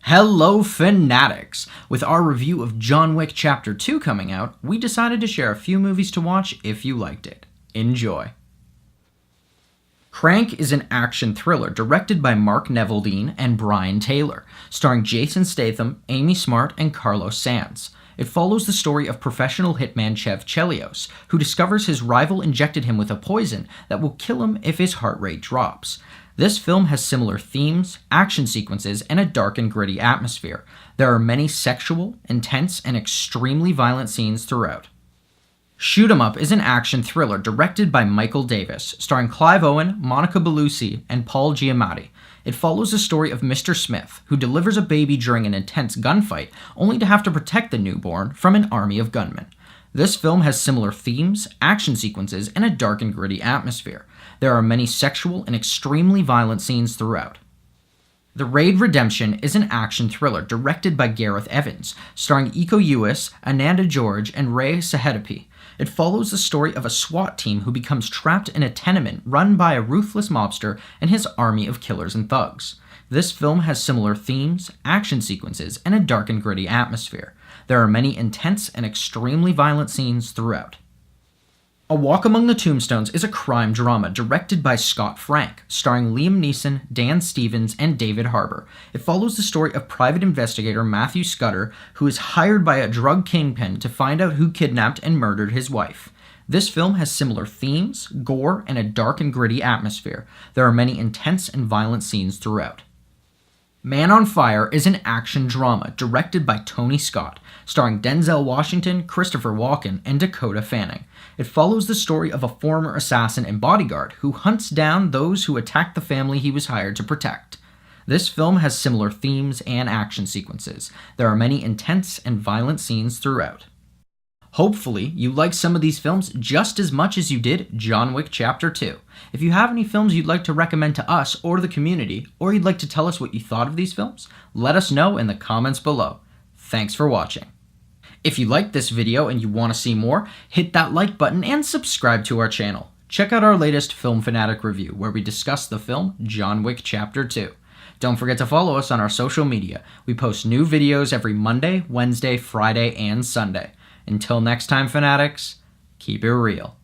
Hello, Fanatics! With our review of John Wick Chapter 2 coming out, we decided to share a few movies to watch if you liked it. Enjoy. Crank is an action thriller directed by Mark Neveldine and Brian Taylor, starring Jason Statham, Amy Smart, and Carlos Sanz. It follows the story of professional hitman Chev Chelios, who discovers his rival injected him with a poison that will kill him if his heart rate drops. This film has similar themes, action sequences, and a dark and gritty atmosphere. There are many sexual, intense, and extremely violent scenes throughout. Shoot 'em Up is an action thriller directed by Michael Davis, starring Clive Owen, Monica Bellucci, and Paul Giamatti. It follows the story of Mr. Smith, who delivers a baby during an intense gunfight, only to have to protect the newborn from an army of gunmen. This film has similar themes, action sequences, and a dark and gritty atmosphere. There are many sexual and extremely violent scenes throughout. The Raid Redemption is an action thriller directed by Gareth Evans, starring Iko Uwais, Ananda George, and Ray Sahedepi. It follows the story of a SWAT team who becomes trapped in a tenement run by a ruthless mobster and his army of killers and thugs. This film has similar themes, action sequences, and a dark and gritty atmosphere. There are many intense and extremely violent scenes throughout. A Walk Among the Tombstones is a crime drama directed by Scott Frank, starring Liam Neeson, Dan Stevens, and David Harbour. It follows the story of private investigator Matthew Scudder, who is hired by a drug kingpin to find out who kidnapped and murdered his wife. This film has similar themes, gore, and a dark and gritty atmosphere. There are many intense and violent scenes throughout. Man on Fire is an action drama directed by Tony Scott, starring Denzel Washington, Christopher Walken, and Dakota Fanning. It follows the story of a former assassin and bodyguard who hunts down those who attack the family he was hired to protect. This film has similar themes and action sequences. There are many intense and violent scenes throughout. Hopefully, you like some of these films just as much as you did John Wick Chapter 2. If you have any films you'd like to recommend to us or the community, or you'd like to tell us what you thought of these films, let us know in the comments below. Thanks for watching. If you liked this video and you want to see more, hit that like button and subscribe to our channel. Check out our latest Film Fanatic review, where we discuss the film John Wick Chapter 2. Don't forget to follow us on our social media. We post new videos every Monday, Wednesday, Friday, and Sunday. Until next time, Fanatics, keep it real.